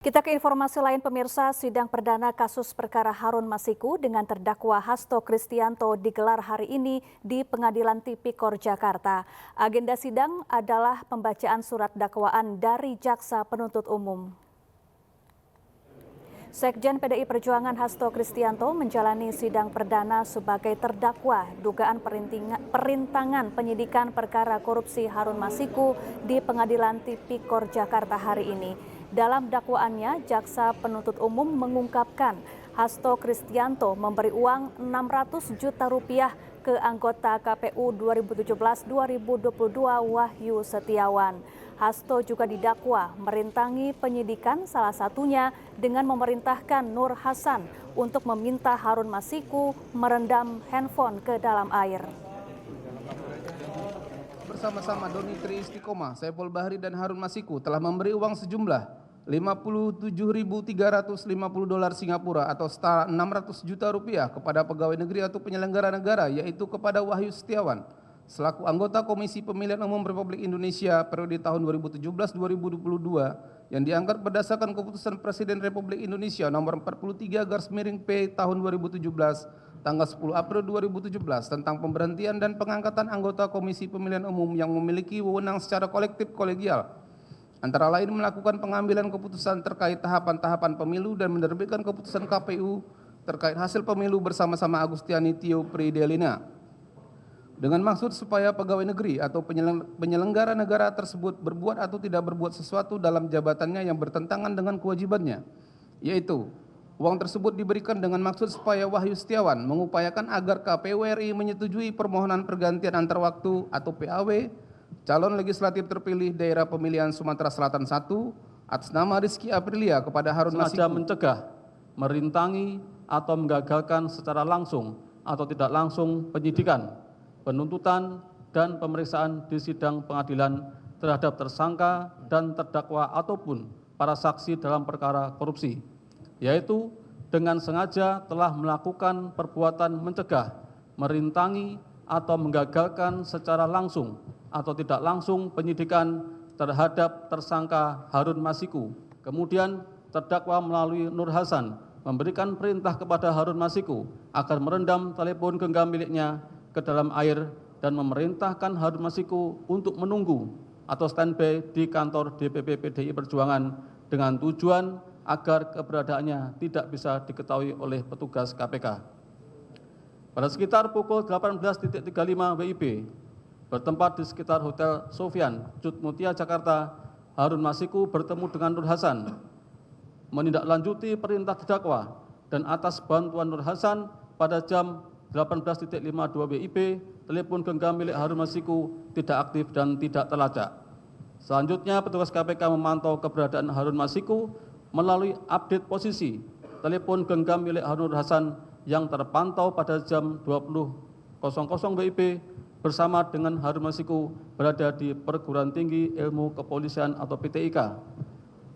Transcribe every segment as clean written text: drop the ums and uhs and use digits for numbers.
Kita ke informasi lain pemirsa, sidang perdana kasus perkara Harun Masiku dengan terdakwa Hasto Kristianto digelar hari ini di Pengadilan Tipikor Jakarta. Agenda sidang adalah pembacaan surat dakwaan dari Jaksa Penuntut Umum. Sekjen PDI Perjuangan Hasto Kristianto menjalani sidang perdana sebagai terdakwa dugaan perintangan penyidikan perkara korupsi Harun Masiku di Pengadilan Tipikor Jakarta hari ini. Dalam dakwaannya, Jaksa Penuntut Umum mengungkapkan Hasto Kristianto memberi uang 600 juta rupiah ke anggota KPU 2017-2022 Wahyu Setiawan. Hasto juga didakwa merintangi penyidikan, salah satunya dengan memerintahkan Nur Hasan untuk meminta Harun Masiku merendam handphone ke dalam air. Bersama-sama Doni Tri Istiqomah, Saiful Bahri dan Harun Masiku telah memberi uang sejumlah $57.350 Singapura atau setara 600 juta rupiah kepada pegawai negeri atau penyelenggara negara, yaitu kepada Wahyu Setiawan selaku anggota Komisi Pemilihan Umum Republik Indonesia periode tahun 2017-2022 yang diangkat berdasarkan keputusan Presiden Republik Indonesia nomor 43/P tahun 2017 tanggal 10 April 2017 tentang pemberhentian dan pengangkatan anggota Komisi Pemilihan Umum yang memiliki wewenang secara kolektif kolegial, antara lain melakukan pengambilan keputusan terkait tahapan-tahapan pemilu dan menerbitkan keputusan KPU terkait hasil pemilu bersama-sama Agustiani Tio Pridelina, dengan maksud supaya pegawai negeri atau penyelenggara negara tersebut berbuat atau tidak berbuat sesuatu dalam jabatannya yang bertentangan dengan kewajibannya, yaitu uang tersebut diberikan dengan maksud supaya Wahyu Setiawan mengupayakan agar KPU RI menyetujui permohonan pergantian antar waktu atau PAW calon legislatif terpilih daerah pemilihan Sumatera Selatan 1 atas nama Rizky Aprilia kepada Harun Masiku. Sengaja mencegah, merintangi atau menggagalkan secara langsung atau tidak langsung penyidikan, penuntutan dan pemeriksaan di sidang pengadilan terhadap tersangka dan terdakwa ataupun para saksi dalam perkara korupsi, yaitu dengan sengaja telah melakukan perbuatan mencegah, merintangi atau menggagalkan secara langsung atau tidak langsung penyidikan terhadap tersangka Harun Masiku. Kemudian terdakwa melalui Nur Hasan memberikan perintah kepada Harun Masiku agar merendam telepon genggam miliknya ke dalam air dan memerintahkan Harun Masiku untuk menunggu atau standby di kantor DPP PDI Perjuangan dengan tujuan agar keberadaannya tidak bisa diketahui oleh petugas KPK. Pada sekitar pukul 18.35 WIB, bertempat di sekitar Hotel Sofian, Cut Mutia, Jakarta, Harun Masiku bertemu dengan Nur Hasan, menindaklanjuti perintah terdakwa, dan atas bantuan Nur Hasan pada jam 18.52 WIB, telepon genggam milik Harun Masiku tidak aktif dan tidak terlacak. Selanjutnya, petugas KPK memantau keberadaan Harun Masiku melalui update posisi telepon genggam milik Harun Hasan yang terpantau pada jam 20.00 WIB bersama dengan Harun Masiku berada di Perguruan Tinggi Ilmu Kepolisian atau PTIK.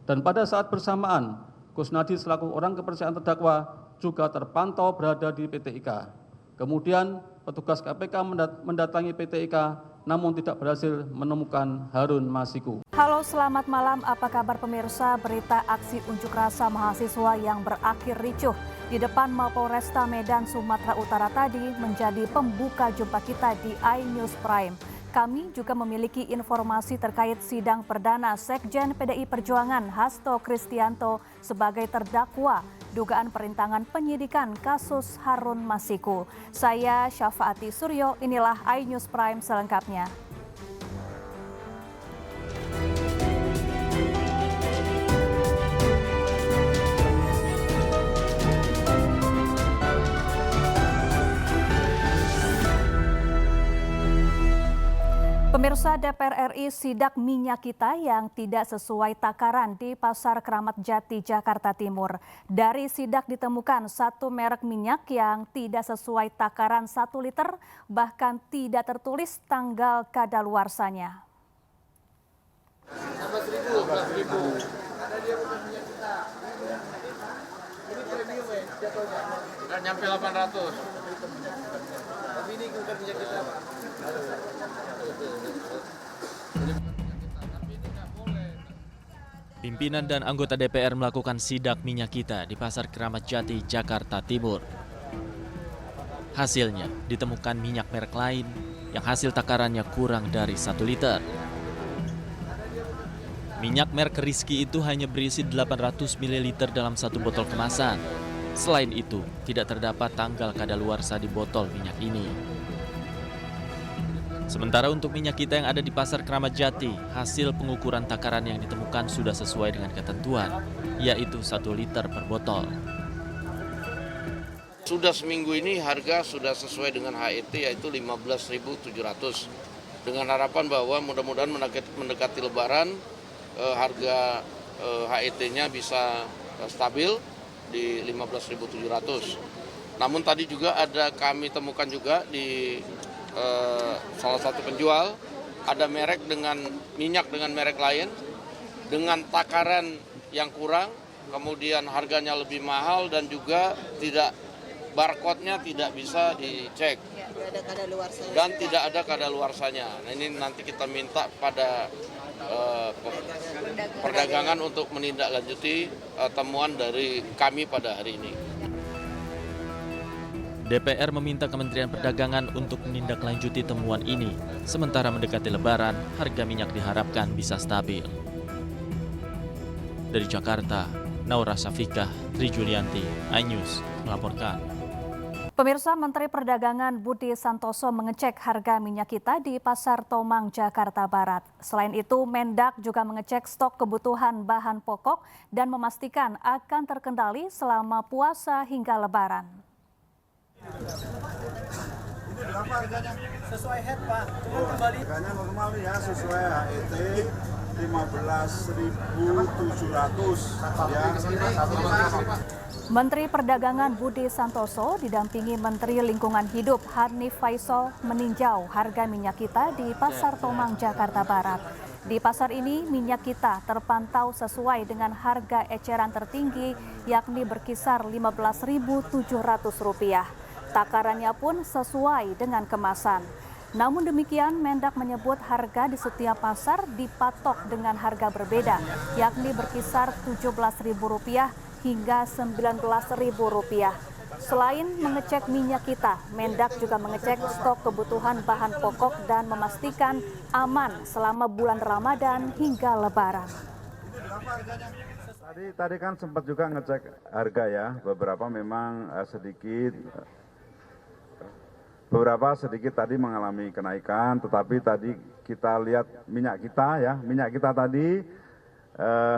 Dan pada saat bersamaan, Kusnadi selaku orang kepercayaan terdakwa juga terpantau berada di PTIK. Kemudian petugas KPK mendatangi PTIK namun tidak berhasil menemukan Harun Masiku. Halo, selamat malam. Apa kabar pemirsa? Berita aksi unjuk rasa mahasiswa yang berakhir ricuh di depan Mapolresta Medan, Sumatera Utara tadi menjadi pembuka jumpa kita di iNews Prime. Kami juga memiliki informasi terkait sidang perdana Sekjen PDI Perjuangan Hasto Kristianto sebagai terdakwa dugaan perintangan penyidikan kasus Harun Masiku. Saya Syafaati Suryo, inilah iNews Prime selengkapnya. Pemirsa, DPR RI sidak minyak kita yang tidak sesuai takaran di Pasar Kramat Jati, Jakarta Timur. Dari sidak ditemukan satu merek minyak yang tidak sesuai takaran 1 liter, bahkan tidak tertulis tanggal kadaluarsanya. Nggak nyampe 800. Tapi ini bukan minyak kita, Pak. Jadi bukan minyak kita, tapi ini nggak boleh. Pimpinan dan anggota DPR melakukan sidak minyak kita di Pasar Keramat Jati, Jakarta Timur. Hasilnya ditemukan minyak merek lain yang hasil takarannya kurang dari 1 liter. Minyak merek Rizky itu hanya berisi 800 ml dalam satu botol kemasan. Selain itu, tidak terdapat tanggal kadaluarsa di botol minyak ini. Sementara untuk minyak kita yang ada di Pasar Keramat Jati, hasil pengukuran takaran yang ditemukan sudah sesuai dengan ketentuan, yaitu 1 liter per botol. Sudah seminggu ini harga sudah sesuai dengan HET yaitu 15.700. Dengan harapan bahwa mudah-mudahan mendekati Lebaran harga HET-nya bisa stabil di 15.700. Namun tadi juga kami temukan juga di salah satu penjual ada merek dengan minyak dengan merek lain dengan takaran yang kurang, kemudian harganya lebih mahal dan juga barcode-nya tidak bisa dicek dan tidak ada kadaluarsanya. Nah, ini nanti kita minta pada perdagangan untuk menindaklanjuti temuan dari kami pada hari ini. DPR meminta Kementerian Perdagangan untuk menindaklanjuti temuan ini. Sementara mendekati Lebaran, harga minyak diharapkan bisa stabil. Dari Jakarta, Naura Syafikah, Tri Julianti, iNews melaporkan. Pemirsa, Menteri Perdagangan Budi Santoso mengecek harga minyak kita di Pasar Tomang, Jakarta Barat. Selain itu, Mendak juga mengecek stok kebutuhan bahan pokok dan memastikan akan terkendali selama puasa hingga Lebaran. Ini berapa harganya? Sesuai head, Pak. Kembali. Harganya normal ya, sesuai HET 15.700 ya. Menteri Perdagangan Budi Santoso didampingi Menteri Lingkungan Hidup Hanif Faisal meninjau harga minyak kita di Pasar Tomang, Jakarta Barat. Di pasar ini, minyak kita terpantau sesuai dengan harga eceran tertinggi, yakni berkisar Rp15.700. Takarannya pun sesuai dengan kemasan. Namun demikian, Mendak menyebut harga di setiap pasar dipatok dengan harga berbeda, yakni berkisar Rp17.000 hingga Rp19.000. Selain mengecek minyak kita, Mendak juga mengecek stok kebutuhan bahan pokok dan memastikan aman selama bulan Ramadan hingga Lebaran. Tadi kan sempat juga ngecek harga ya, beberapa sedikit tadi mengalami kenaikan, tetapi tadi kita lihat minyak kita tadi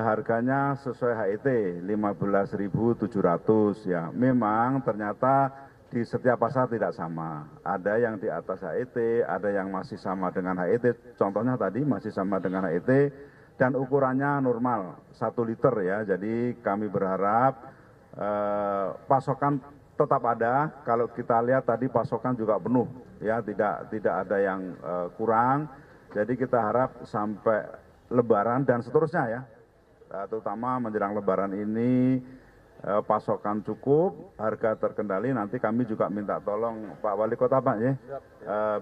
harganya sesuai HET 15.700 ya. Memang ternyata di setiap pasar tidak sama. Ada yang di atas HET, ada yang masih sama dengan HET. Contohnya tadi masih sama dengan HET dan ukurannya normal 1 liter ya. Jadi kami berharap pasokan tetap ada. Kalau kita lihat tadi pasokan juga penuh ya, tidak ada yang kurang. Jadi kita harap sampai Lebaran dan seterusnya ya, terutama menjelang Lebaran ini pasokan cukup, harga terkendali. Nanti kami juga minta tolong Pak Wali Kota Pak ya,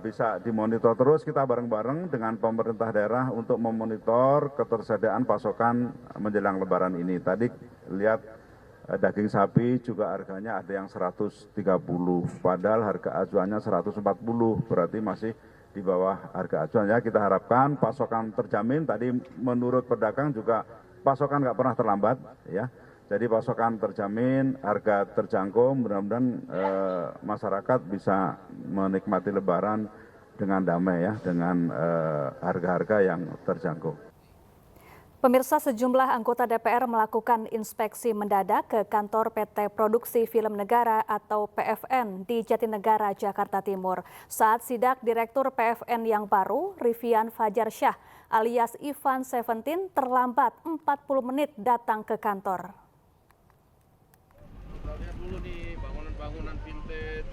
bisa dimonitor terus kita bareng-bareng dengan pemerintah daerah untuk memonitor ketersediaan pasokan menjelang Lebaran ini. Tadi lihat daging sapi juga harganya ada yang 130, padahal harga acuannya 140, berarti masih di bawah harga acuan ya. Kita harapkan pasokan terjamin. Tadi menurut pedagang juga pasokan nggak pernah terlambat ya. Jadi pasokan terjamin, harga terjangkau. Mudah-mudahan masyarakat bisa menikmati Lebaran dengan damai ya, dengan harga-harga yang terjangkau. Pemirsa, sejumlah anggota DPR melakukan inspeksi mendadak ke kantor PT Produksi Film Negara atau PFN di Jatinegara, Jakarta Timur. Saat sidak Direktur PFN yang baru, Rivian Fajar Syah alias Ivan Seventeen terlambat 40 menit datang ke kantor. Lihat dulu nih bangunan-bangunan vintage.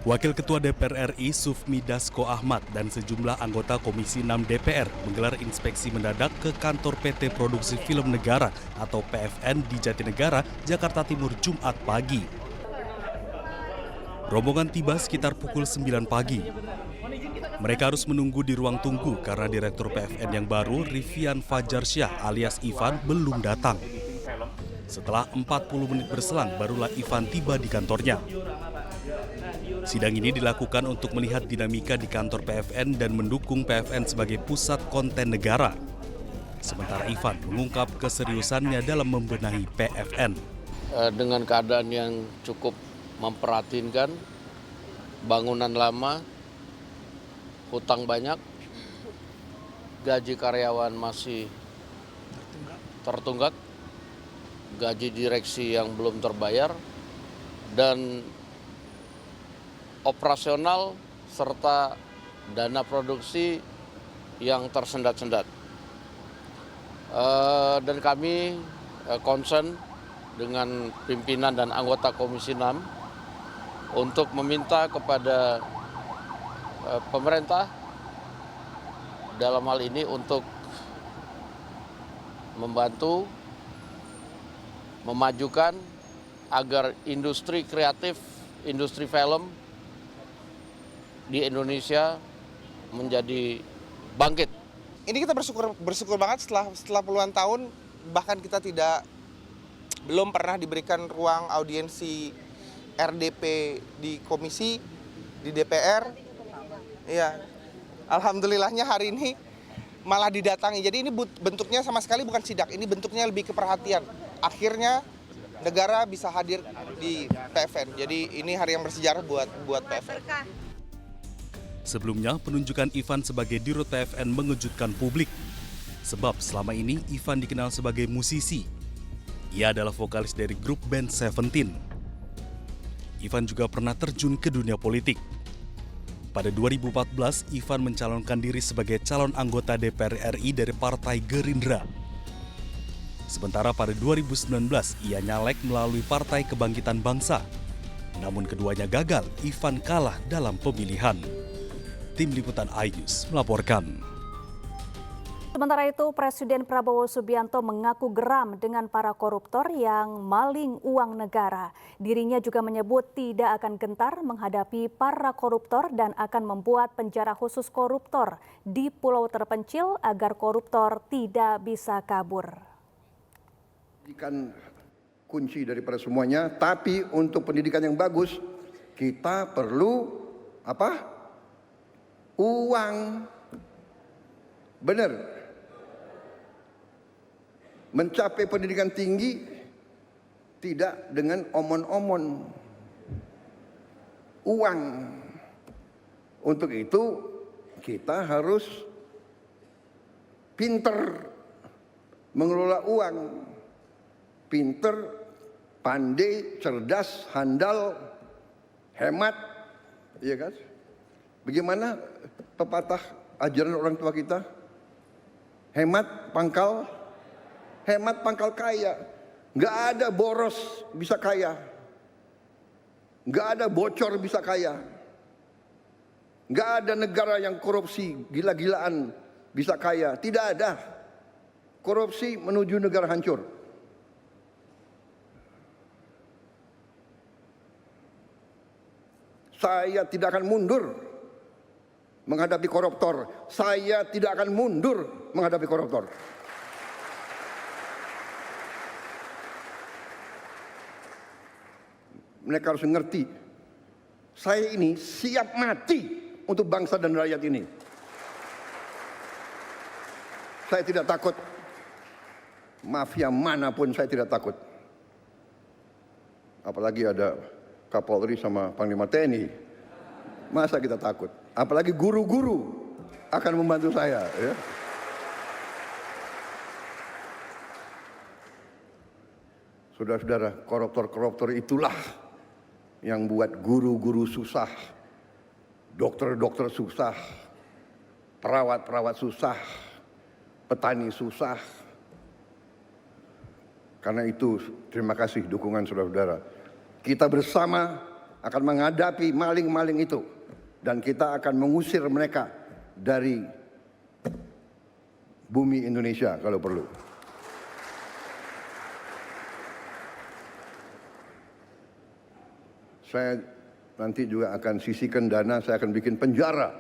Wakil Ketua DPR RI Sufmi Dasko Ahmad dan sejumlah anggota Komisi 6 DPR menggelar inspeksi mendadak ke kantor PT Produksi Film Negara atau PFN di Jatinegara, Jakarta Timur Jumat pagi. Rombongan tiba sekitar pukul 9 pagi. Mereka harus menunggu di ruang tunggu karena Direktur PFN yang baru, Rivian Fajar Syah alias Ivan, belum datang. Setelah 40 menit berselang, barulah Ivan tiba di kantornya. Sidang ini dilakukan untuk melihat dinamika di kantor PFN dan mendukung PFN sebagai pusat konten negara. Sementara Ivan mengungkap keseriusannya dalam membenahi PFN. Dengan keadaan yang cukup memprihatinkan, bangunan lama, hutang banyak, gaji karyawan masih tertunggak, gaji direksi yang belum terbayar, dan operasional serta dana produksi yang tersendat-sendat. Dan kami concern dengan pimpinan dan anggota Komisi 6 untuk meminta kepada pemerintah dalam hal ini untuk membantu memajukan agar industri kreatif, industri film di Indonesia menjadi bangkit. Ini kita bersyukur banget setelah puluhan tahun, bahkan kita belum pernah diberikan ruang audiensi RDP di komisi, di DPR. Iya, alhamdulillahnya hari ini malah didatangi. Jadi ini bentuknya sama sekali bukan sidak, ini bentuknya lebih ke perhatian. Akhirnya negara bisa hadir di PFN. Jadi ini hari yang bersejarah buat PFN. Sebelumnya, penunjukan Ivan sebagai Dirut PFN mengejutkan publik. Sebab selama ini Ivan dikenal sebagai musisi. Ia adalah vokalis dari grup band Seventeen. Ivan juga pernah terjun ke dunia politik. Pada 2014, Ivan mencalonkan diri sebagai calon anggota DPR RI dari Partai Gerindra. Sementara pada 2019, ia nyalek melalui Partai Kebangkitan Bangsa. Namun keduanya gagal, Ivan kalah dalam pemilihan. Tim Liputan iNews melaporkan. Sementara itu, Presiden Prabowo Subianto mengaku geram dengan para koruptor yang maling uang negara. Dirinya juga menyebut tidak akan gentar menghadapi para koruptor dan akan membuat penjara khusus koruptor di pulau terpencil agar koruptor tidak bisa kabur. Pendidikan kunci daripada semuanya, tapi untuk pendidikan yang bagus, kita perlu apa? Uang. Benar. Mencapai pendidikan tinggi tidak dengan omon-omon. Uang. Untuk itu kita harus pinter mengelola uang. Pinter, pandai, cerdas, handal, hemat. Iya kan? Bagaimana pepatah ajaran orang tua kita? Hemat pangkal kaya. Nggak ada boros bisa kaya. Nggak ada bocor bisa kaya. Nggak ada negara yang korupsi gila-gilaan bisa kaya. Tidak ada. Korupsi menuju negara hancur. Saya tidak akan mundur menghadapi koruptor. Saya tidak akan mundur menghadapi koruptor. Mereka harus mengerti, saya ini siap mati untuk bangsa dan rakyat ini. Saya tidak takut. Mafia manapun saya tidak takut. Apalagi ada Kapolri sama Panglima TNI. Masa kita takut? Apalagi guru-guru akan membantu saya. Ya. Saudara-saudara, koruptor-koruptor itulah yang buat guru-guru susah, dokter-dokter susah, perawat-perawat susah, petani susah. Karena itu, terima kasih dukungan saudara-saudara. Kita bersama akan menghadapi maling-maling itu. Dan kita akan mengusir mereka dari bumi Indonesia kalau perlu. Saya nanti juga akan sisihkan dana, saya akan bikin penjara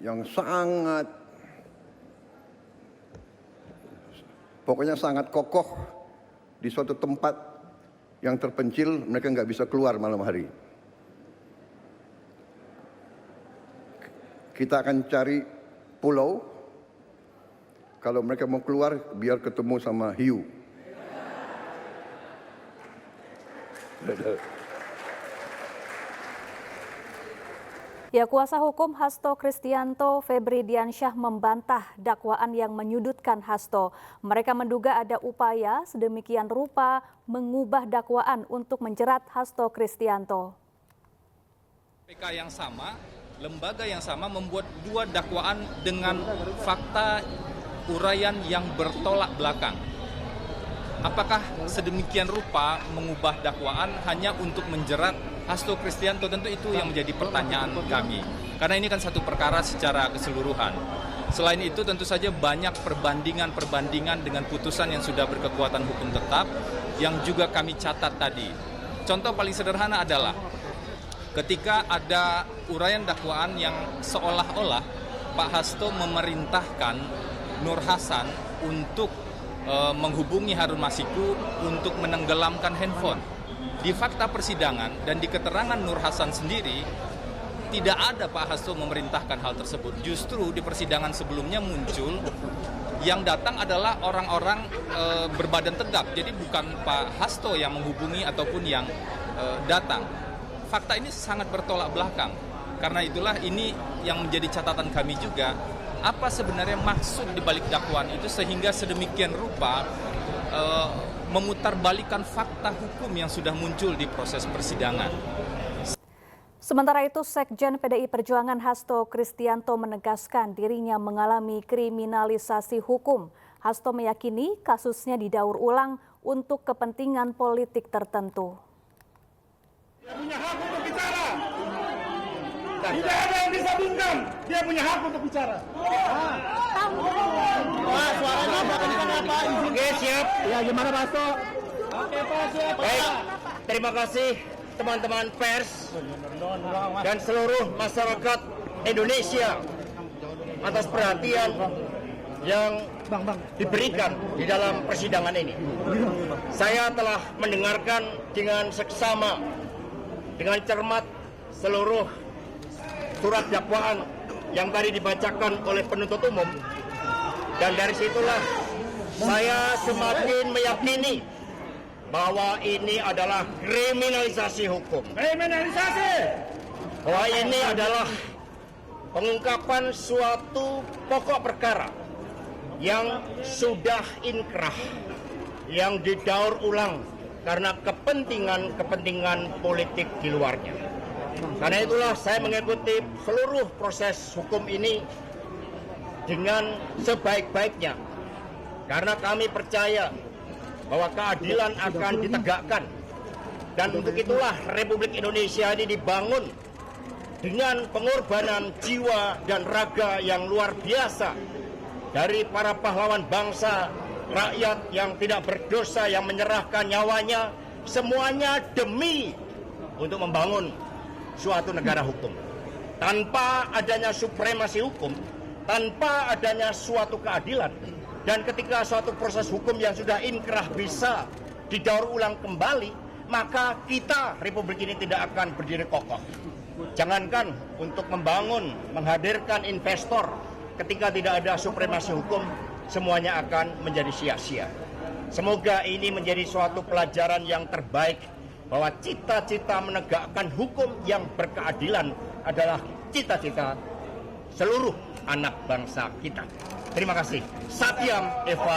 yang sangat, pokoknya sangat kokoh di suatu tempat yang terpencil, mereka nggak bisa keluar malam hari. Kita akan cari pulau, kalau mereka mau keluar biar ketemu sama hiu. Ya, kuasa hukum Hasto Kristianto, Febri Diansyah, membantah dakwaan yang menyudutkan Hasto. Mereka menduga ada upaya sedemikian rupa mengubah dakwaan untuk menjerat Hasto Kristianto. KPK yang sama, lembaga yang sama membuat dua dakwaan dengan fakta uraian yang bertolak belakang. Apakah sedemikian rupa mengubah dakwaan hanya untuk menjerat Hasto Kristianto? Tentu itu yang menjadi pertanyaan kami. Karena ini kan satu perkara secara keseluruhan. Selain itu tentu saja banyak perbandingan dengan putusan yang sudah berkekuatan hukum tetap yang juga kami catat tadi. Contoh paling sederhana adalah ketika ada uraian dakwaan yang seolah-olah Pak Hasto memerintahkan Nur Hasan untuk menghubungi Harun Masiku untuk menenggelamkan handphone. Di fakta persidangan dan di keterangan Nur Hasan sendiri, tidak ada Pak Hasto memerintahkan hal tersebut. Justru di persidangan sebelumnya muncul yang datang adalah orang-orang berbadan tegap. Jadi bukan Pak Hasto yang menghubungi ataupun yang datang. Fakta ini sangat bertolak belakang. Karena itulah ini yang menjadi catatan kami juga. Apa sebenarnya maksud di balik dakwaan itu sehingga sedemikian rupa memutarbalikkan fakta hukum yang sudah muncul di proses persidangan. Sementara itu, Sekjen PDI Perjuangan Hasto Kristianto menegaskan dirinya mengalami kriminalisasi hukum. Hasto meyakini kasusnya didaur ulang untuk kepentingan politik tertentu. Dia punya hak untuk bicara. Tidak ada yang bisa bungkam. Dia punya hak untuk bicara. Suaranya apa? Oke, siap. Ya, gimana Pak Hasto? Oke, Pak, siap. Baik, terima kasih teman-teman pers dan seluruh masyarakat Indonesia atas perhatian yang diberikan di dalam persidangan ini. Saya telah mendengarkan dengan seksama, dengan cermat seluruh surat dakwaan yang tadi dibacakan oleh penuntut umum, dan dari situlah saya semakin meyakini bahwa ini adalah kriminalisasi hukum. Kriminalisasi! Bahwa ini adalah pengungkapan suatu pokok perkara yang sudah inkrah, yang didaur ulang karena kepentingan politik di luarnya. Karena itulah saya mengikuti seluruh proses hukum ini dengan sebaik-baiknya. Karena kami percaya bahwa keadilan akan ditegakkan. Dan untuk itulah Republik Indonesia ini dibangun dengan pengorbanan jiwa dan raga yang luar biasa dari para pahlawan bangsa, rakyat yang tidak berdosa, yang menyerahkan nyawanya, semuanya demi untuk membangun suatu negara hukum. Tanpa adanya supremasi hukum, tanpa adanya suatu keadilan, dan ketika suatu proses hukum yang sudah inkrah bisa didaur ulang kembali, maka kita, Republik ini tidak akan berdiri kokoh. Jangankan untuk membangun, menghadirkan investor, ketika tidak ada supremasi hukum, semuanya akan menjadi sia-sia. Semoga ini menjadi suatu pelajaran yang terbaik, bahwa cita-cita menegakkan hukum yang berkeadilan adalah cita-cita seluruh anak bangsa kita. Terima kasih. Satyam Eva.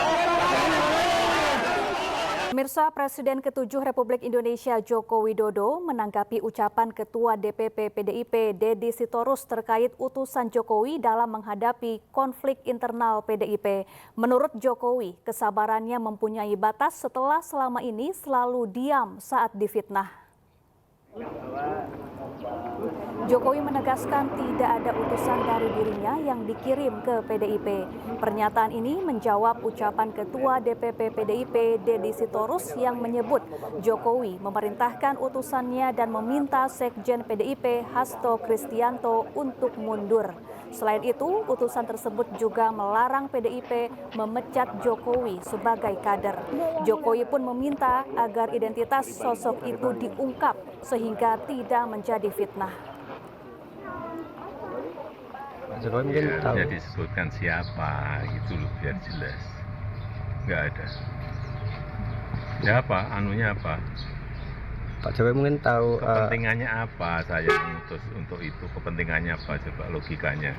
Pemirsa, Presiden ke-7 Republik Indonesia Joko Widodo menanggapi ucapan Ketua DPP PDIP Deddy Sitorus terkait utusan Jokowi dalam menghadapi konflik internal PDIP. Menurut Jokowi, kesabarannya mempunyai batas setelah selama ini selalu diam saat difitnah. Jokowi menegaskan tidak ada utusan dari dirinya yang dikirim ke PDIP. Pernyataan ini menjawab ucapan Ketua DPP PDIP Deddy Sitorus yang menyebut Jokowi memerintahkan utusannya dan meminta Sekjen PDIP Hasto Kristianto untuk mundur. Selain itu, utusan tersebut juga melarang PDIP memecat Jokowi sebagai kader. Jokowi pun meminta agar identitas sosok itu diungkap sehingga tidak menjadi fitnah. Jokowi mungkin tahu. Ya disebutkan siapa gitu loh biar jelas. Nggak ada. Ya apa? Anunya apa? Pak Jokowi mungkin tahu kepentingannya apa saya mengutus untuk itu, kepentingannya apa coba logikanya.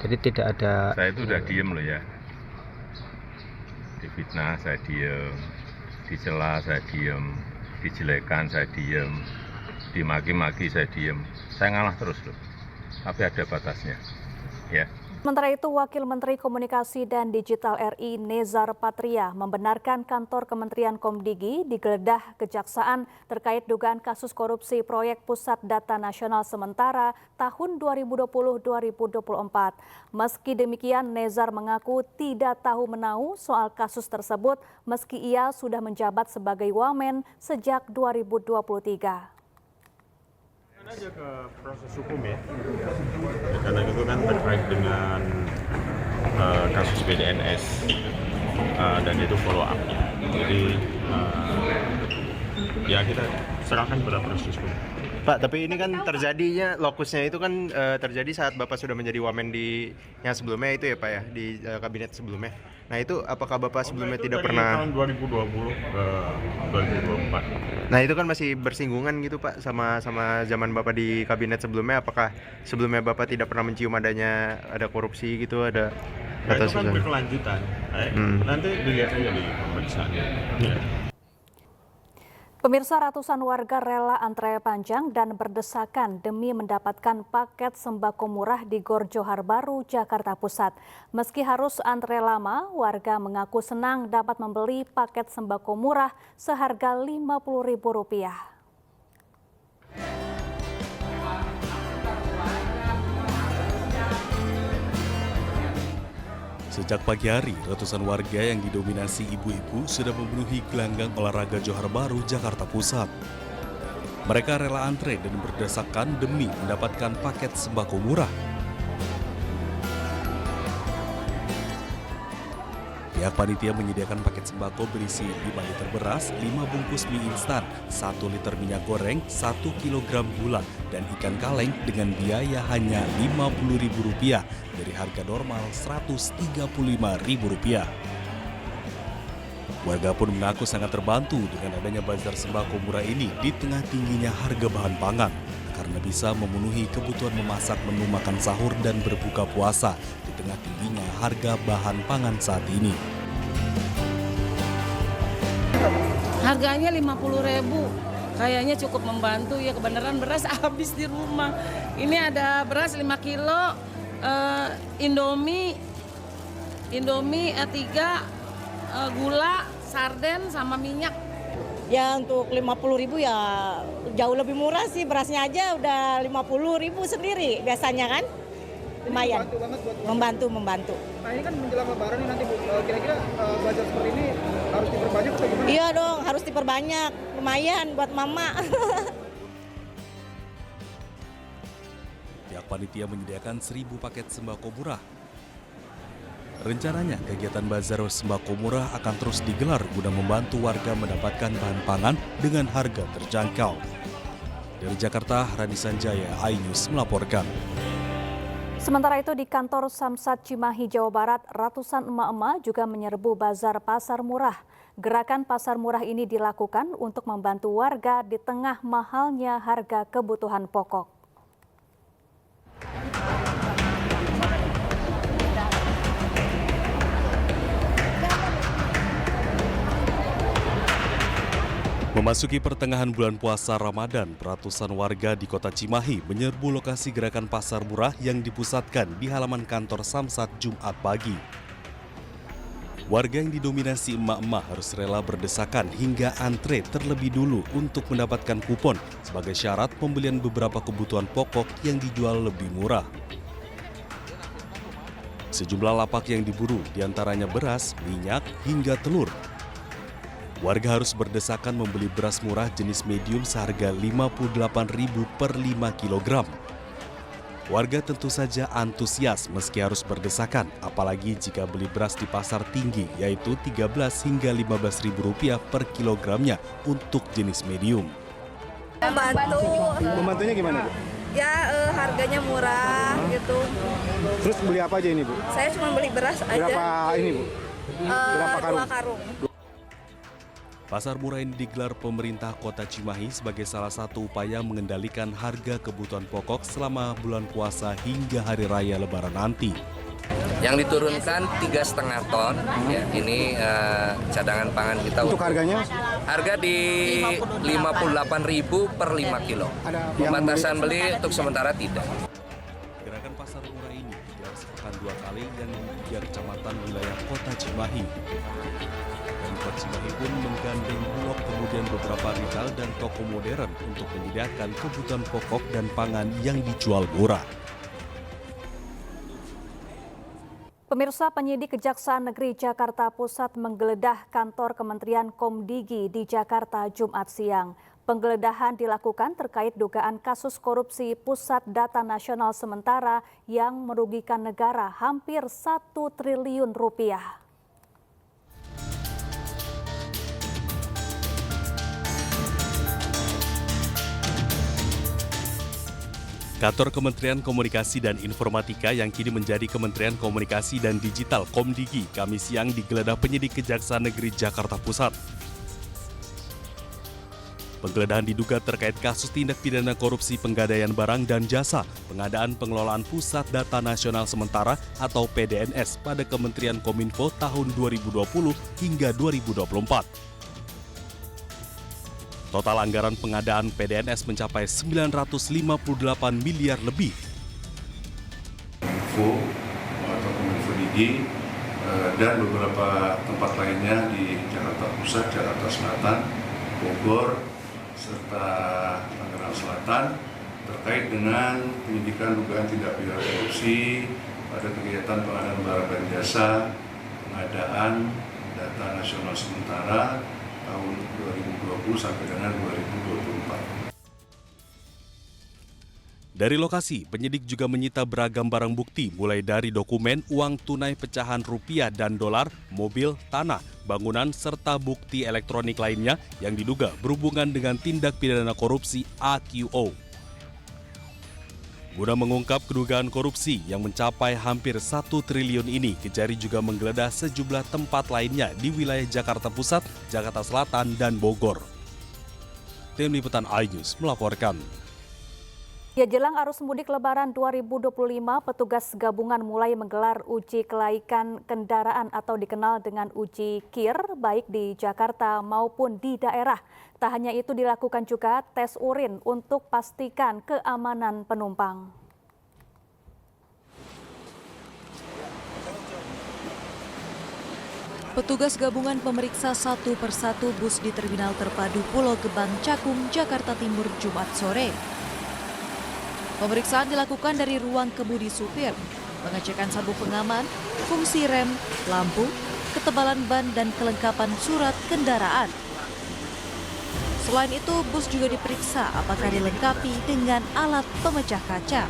Jadi tidak ada. Saya itu udah diem loh ya. Difitnah saya diem, dicela saya diem, dijelekan saya diem, dimaki-maki saya diem. Saya ngalah terus loh. Tapi ada batasnya. Ya. Sementara itu, Wakil Menteri Komunikasi dan Digital RI Nezar Patria membenarkan kantor Kementerian Komdigi digeledah Kejaksaan terkait dugaan kasus korupsi proyek Pusat Data Nasional Sementara tahun 2020-2024. Meski demikian, Nezar mengaku tidak tahu menahu soal kasus tersebut meski ia sudah menjabat sebagai Wamen sejak 2023. Aja ke proses hukum ya, karena itu kan terkait dengan kasus BDNS dan itu follow up-nya. Jadi ya kita serahkan pada proses hukum. Pak, tapi ini kan terjadinya lokusnya itu kan terjadi saat Bapak sudah menjadi Wamen di yang sebelumnya itu ya Pak ya, di kabinet sebelumnya. Nah itu apakah Bapak sebelumnya tidak pernah? Tahun 2020 ke 2024. Nah itu kan masih bersinggungan gitu Pak sama zaman Bapak di kabinet sebelumnya. Apakah sebelumnya Bapak tidak pernah mencium ada korupsi gitu, ada? Nah, itu kan berkelanjutan. Nanti dilihat aja di pemeriksaan. Ya. Pemirsa, ratusan warga rela antre panjang dan berdesakan demi mendapatkan paket sembako murah di Gor Johar Baru, Jakarta Pusat. Meski harus antre lama, warga mengaku senang dapat membeli paket sembako murah seharga Rp50.000. Sejak pagi hari, ratusan warga yang didominasi ibu-ibu sudah memenuhi gelanggang olahraga Johar Baru, Jakarta Pusat. Mereka rela antre dan berdesakan demi mendapatkan paket sembako murah. Pihak panitia menyediakan paket sembako berisi 5 liter beras, 5 bungkus mie instan, 1 liter minyak goreng, 1 kilogram gula, dan ikan kaleng dengan biaya hanya Rp50.000 dari harga normal Rp135.000. Warga pun mengaku sangat terbantu dengan adanya bazar sembako murah ini di tengah tingginya harga bahan pangan, karena bisa memenuhi kebutuhan memasak menu makan sahur dan berbuka puasa di tengah tingginya harga bahan pangan saat ini. Harganya Rp50.000, kayaknya cukup membantu ya, kebenaran beras habis di rumah. Ini ada beras 5 kilo, Indomie 3, gula, sarden sama minyak. Ya untuk Rp50.000 ya jauh lebih murah sih, berasnya aja udah Rp50.000 sendiri biasanya kan. Lumayan, membantu. Nah ini kan menjelang lebaran nih nanti Bu, kira-kira bazar seperti ini harus diperbanyak atau gimana? Iya dong, harus diperbanyak, lumayan buat mama. Pihak panitia menyediakan 1.000 paket sembako murah. Rencananya kegiatan bazar sembako murah akan terus digelar guna membantu warga mendapatkan bahan pangan dengan harga terjangkau. Dari Jakarta, Rani Sanjaya, iNews melaporkan. Sementara itu di kantor Samsat Cimahi, Jawa Barat, ratusan emak-emak juga menyerbu bazar pasar murah. Gerakan pasar murah ini dilakukan untuk membantu warga di tengah mahalnya harga kebutuhan pokok. Memasuki pertengahan bulan puasa Ramadan, ratusan warga di kota Cimahi menyerbu lokasi gerakan pasar murah yang dipusatkan di halaman kantor Samsat Jumat pagi. Warga yang didominasi emak-emak harus rela berdesakan hingga antre terlebih dulu untuk mendapatkan kupon sebagai syarat pembelian beberapa kebutuhan pokok yang dijual lebih murah. Sejumlah lapak yang diburu diantaranya beras, minyak, hingga telur. Warga harus berdesakan membeli beras murah jenis medium seharga Rp58.000 per 5 kg. Warga tentu saja antusias meski harus berdesakan, apalagi jika beli beras di pasar tinggi, yaitu Rp13 hingga Rp15.000 per kilogramnya untuk jenis medium. Membantunya gimana, Bu? Ya, harganya murah gitu. Terus beli apa aja ini, Bu? Saya cuma beli beras aja. Berapa ini, Bu? Berapa karung? 2 karung. Pasar murah ini digelar pemerintah Kota Cimahi sebagai salah satu upaya mengendalikan harga kebutuhan pokok selama bulan puasa hingga hari raya Lebaran nanti. Yang diturunkan 3,5 ton, ya, ini cadangan pangan kita. Untuk harganya? Harga di Rp58.000 per 5 kilo. Pembatasan beli untuk sementara tidak. Gerakan pasar murah ini digelar sepekan 2 kali yang di 3 kecamatan wilayah Kota Cimahi. Pemkot Cimahi pun menggandeng Bulog kemudian beberapa retail dan toko modern untuk menyediakan kebutuhan pokok dan pangan yang dijual murah. Pemirsa, penyidik Kejaksaan Negeri Jakarta Pusat menggeledah kantor Kementerian Komdigi di Jakarta Jumat siang. Penggeledahan dilakukan terkait dugaan kasus korupsi Pusat Data Nasional Sementara yang merugikan negara hampir 1 triliun rupiah. Kantor Kementerian Komunikasi dan Informatika yang kini menjadi Kementerian Komunikasi dan Digital Komdigi Kamis siang digeledah penyidik Kejaksaan Negeri Jakarta Pusat. Penggeledahan diduga terkait kasus tindak pidana korupsi penggadaian barang dan jasa, pengadaan pengelolaan Pusat Data Nasional Sementara atau PDNS pada Kementerian Kominfo tahun 2020 hingga 2024. Total anggaran pengadaan PDNS mencapai 958 miliar lebih. Kominfo atau Kominfo Digi dan beberapa tempat lainnya di Jakarta Pusat, Jakarta Selatan, Bogor, serta Tangerang Selatan terkait dengan penyidikan dugaan tindak pidana korupsi pada kegiatan pengadaan barang dan jasa, pengadaan data nasional sementara tahun 2020 sampai dengan 2024. Dari lokasi, penyidik juga menyita beragam barang bukti mulai dari dokumen, uang tunai pecahan rupiah dan dolar, mobil, tanah, bangunan, serta bukti elektronik lainnya yang diduga berhubungan dengan tindak pidana korupsi AQO. Guna mengungkap kedugaan korupsi yang mencapai hampir 1 triliun ini, Kejari juga menggeledah sejumlah tempat lainnya di wilayah Jakarta Pusat, Jakarta Selatan, dan Bogor. Tim Liputan iNews melaporkan. Ya, jelang arus mudik Lebaran 2025, petugas gabungan mulai menggelar uji kelaikan kendaraan atau dikenal dengan uji KIR, baik di Jakarta maupun di daerah. Tak hanya itu, dilakukan juga tes urin untuk pastikan keamanan penumpang. Petugas gabungan pemeriksa satu persatu bus di Terminal Terpadu Pulau Gebang, Cakung, Jakarta Timur, Jumat sore. Pemeriksaan dilakukan dari ruang kemudi supir, pengecekan sabuk pengaman, fungsi rem, lampu, ketebalan ban, dan kelengkapan surat kendaraan. Selain itu, bus juga diperiksa apakah dilengkapi dengan alat pemecah kaca.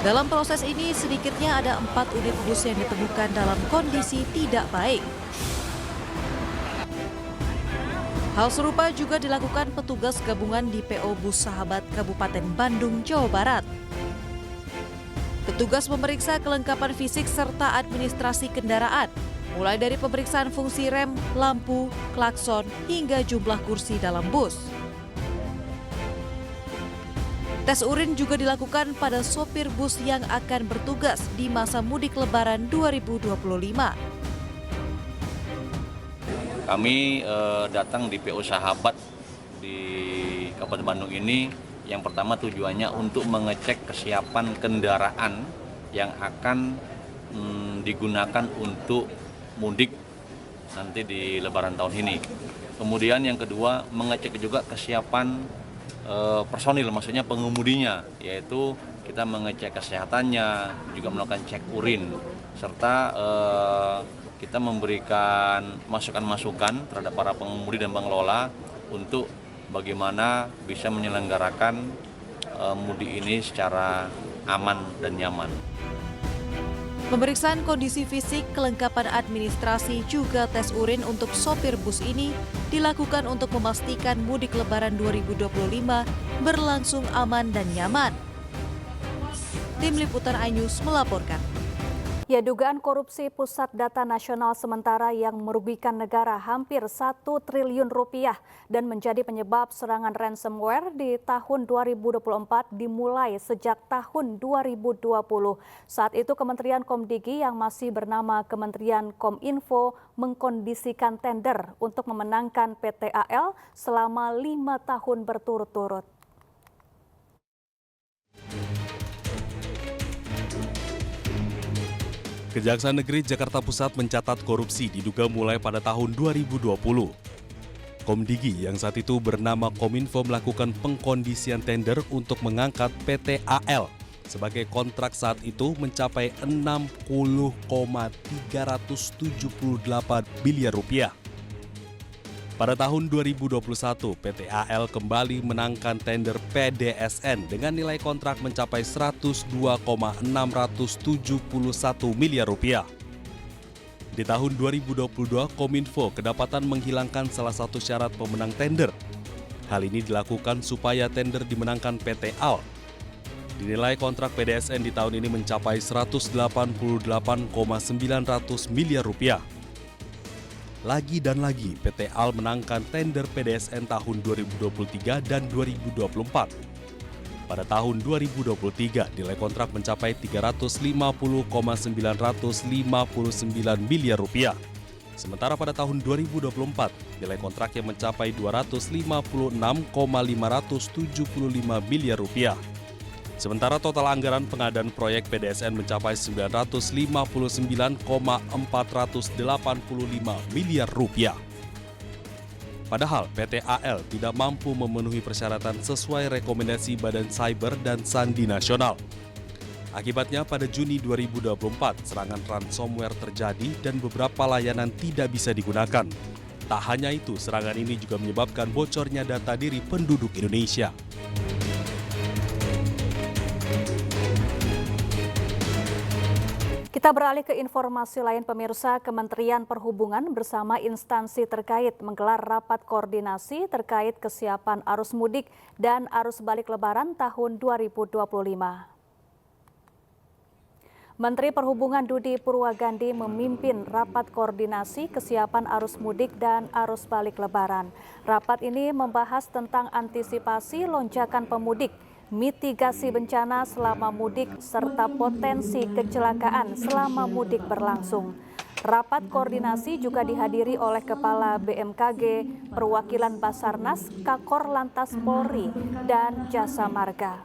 Dalam proses ini, sedikitnya ada 4 unit bus yang ditemukan dalam kondisi tidak baik. Hal serupa juga dilakukan petugas gabungan di PO Bus Sahabat Kabupaten Bandung, Jawa Barat. Petugas memeriksa kelengkapan fisik serta administrasi kendaraan, mulai dari pemeriksaan fungsi rem, lampu, klakson, hingga jumlah kursi dalam bus. Tes urin juga dilakukan pada sopir bus yang akan bertugas di masa mudik Lebaran 2025. Kami datang di PO Sahabat di Kabupaten Bandung ini, yang pertama tujuannya untuk mengecek kesiapan kendaraan yang akan digunakan untuk mudik nanti di Lebaran tahun ini. Kemudian yang kedua, mengecek juga kesiapan personil, maksudnya pengemudinya, yaitu kita mengecek kesehatannya, juga melakukan cek urin, serta kita memberikan masukan-masukan terhadap para pengemudi dan pengelola untuk bagaimana bisa menyelenggarakan mudik ini secara aman dan nyaman. Pemeriksaan kondisi fisik, kelengkapan administrasi, juga tes urin untuk sopir bus ini dilakukan untuk memastikan mudik Lebaran 2025 berlangsung aman dan nyaman. Tim Liputan iNews melaporkan. Ya, dugaan korupsi Pusat Data Nasional sementara yang merugikan negara hampir 1 triliun rupiah dan menjadi penyebab serangan ransomware di tahun 2024 dimulai sejak tahun 2020. Saat itu Kementerian Komdigi yang masih bernama Kementerian Kominfo mengkondisikan tender untuk memenangkan PT AL selama 5 tahun berturut-turut. Kejaksaan Negeri Jakarta Pusat mencatat korupsi diduga mulai pada tahun 2020. Komdigi yang saat itu bernama Kominfo melakukan pengkondisian tender untuk mengangkat PT AL sebagai kontrak saat itu mencapai 60,378 miliar rupiah. Pada tahun 2021, PT AL kembali menangkan tender PDSN dengan nilai kontrak mencapai 102,671 miliar rupiah. Di tahun 2022, Kominfo kedapatan menghilangkan salah satu syarat pemenang tender. Hal ini dilakukan supaya tender dimenangkan PT AL. Dinilai kontrak PDSN di tahun ini mencapai 188,900 miliar rupiah. Lagi dan lagi PT AL menangkan tender PDSN tahun 2023 dan 2024. Pada tahun 2023 nilai kontrak mencapai 350,959 miliar rupiah. Sementara pada tahun 2024 nilai kontrak yang mencapai 256,575 miliar rupiah. Sementara total anggaran pengadaan proyek PDSN mencapai 959,485 miliar rupiah. Padahal PT AL tidak mampu memenuhi persyaratan sesuai rekomendasi Badan Cyber dan Sandi Nasional. Akibatnya pada Juni 2024 serangan ransomware terjadi dan beberapa layanan tidak bisa digunakan. Tak hanya itu, serangan ini juga menyebabkan bocornya data diri penduduk Indonesia. Kita beralih ke informasi lain, pemirsa. Kementerian Perhubungan bersama instansi terkait menggelar rapat koordinasi terkait kesiapan arus mudik dan arus balik Lebaran tahun 2025. Menteri Perhubungan Dudi Purwagandi memimpin rapat koordinasi kesiapan arus mudik dan arus balik Lebaran. Rapat ini membahas tentang antisipasi lonjakan pemudik, mitigasi bencana selama mudik, serta potensi kecelakaan selama mudik berlangsung. Rapat koordinasi juga dihadiri oleh Kepala BMKG, perwakilan Basarnas, Kakor Lantas Polri, dan Jasa Marga.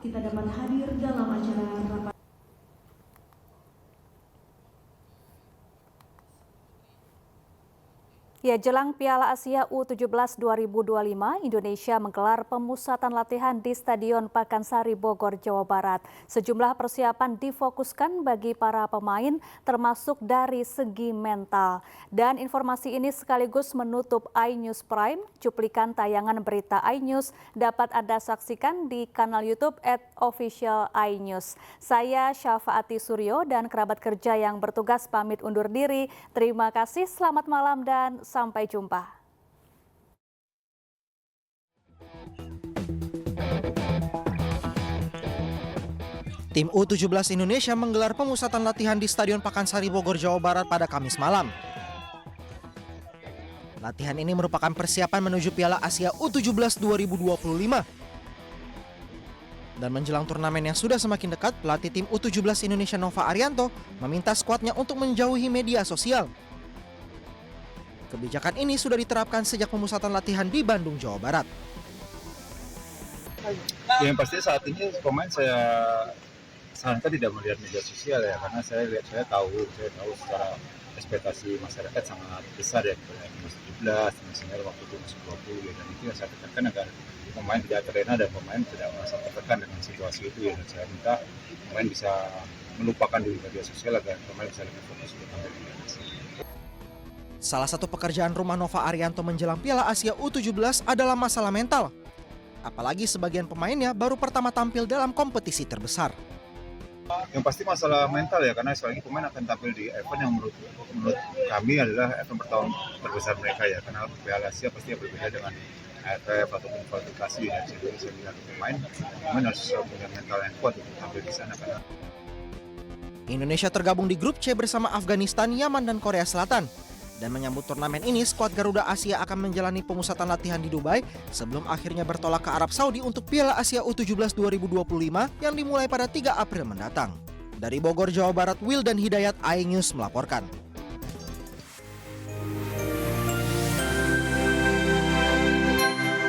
Ya, jelang Piala Asia U17 2025, Indonesia menggelar pemusatan latihan di Stadion Pakansari Bogor, Jawa Barat. Sejumlah persiapan difokuskan bagi para pemain, termasuk dari segi mental. Dan informasi ini sekaligus menutup iNews Prime. Cuplikan tayangan berita iNews dapat Anda saksikan di kanal YouTube @official iNews. Saya Syafaati Suryo dan kerabat kerja yang bertugas pamit undur diri. Terima kasih, selamat malam dan sampai jumpa. Tim U17 Indonesia menggelar pemusatan latihan di Stadion Pakansari Bogor, Jawa Barat pada Kamis malam. Latihan ini merupakan persiapan menuju Piala Asia U17 2025. Dan menjelang turnamen yang sudah semakin dekat, pelatih tim U17 Indonesia Nova Arianto meminta skuadnya untuk menjauhi media sosial. Kebijakan ini sudah diterapkan sejak pemusatan latihan di Bandung, Jawa Barat. Yang pasti saat ini pemain saya sarankan tidak melihat media sosial ya, karena saya tahu secara ekspektasi masyarakat sangat besar ya, masih 17, senior waktu itu masih 20 ya, dan itu yang saya tekankan agar pemain tidak terlena dan pemain tidak merasa tertekan dengan situasi itu ya, dan saya minta pemain bisa melupakan di media sosial agar pemain bisa lebih fokus untuk tampil di Piala Asia. Salah satu pekerjaan rumah Nova Arianto menjelang Piala Asia U17 adalah masalah mental. Apalagi sebagian pemainnya baru pertama tampil dalam kompetisi terbesar. Yang pasti masalah mental ya, karena sekali lagi pemain akan tampil di event yang menurut kami adalah event pertama terbesar mereka ya, karena Piala Asia pasti berbeda dengan AFF ataupun kualifikasi ya. Jadi saya bilang pemain harus punya mental yang kuat untuk tampil di sana. Karena Indonesia tergabung di grup C bersama Afghanistan, Yaman, dan Korea Selatan. Dan menyambut turnamen ini, skuad Garuda Asia akan menjalani pemusatan latihan di Dubai sebelum akhirnya bertolak ke Arab Saudi untuk Piala Asia U17 2025 yang dimulai pada 3 April mendatang. Dari Bogor, Jawa Barat, Wildan Hidayat, iNews melaporkan.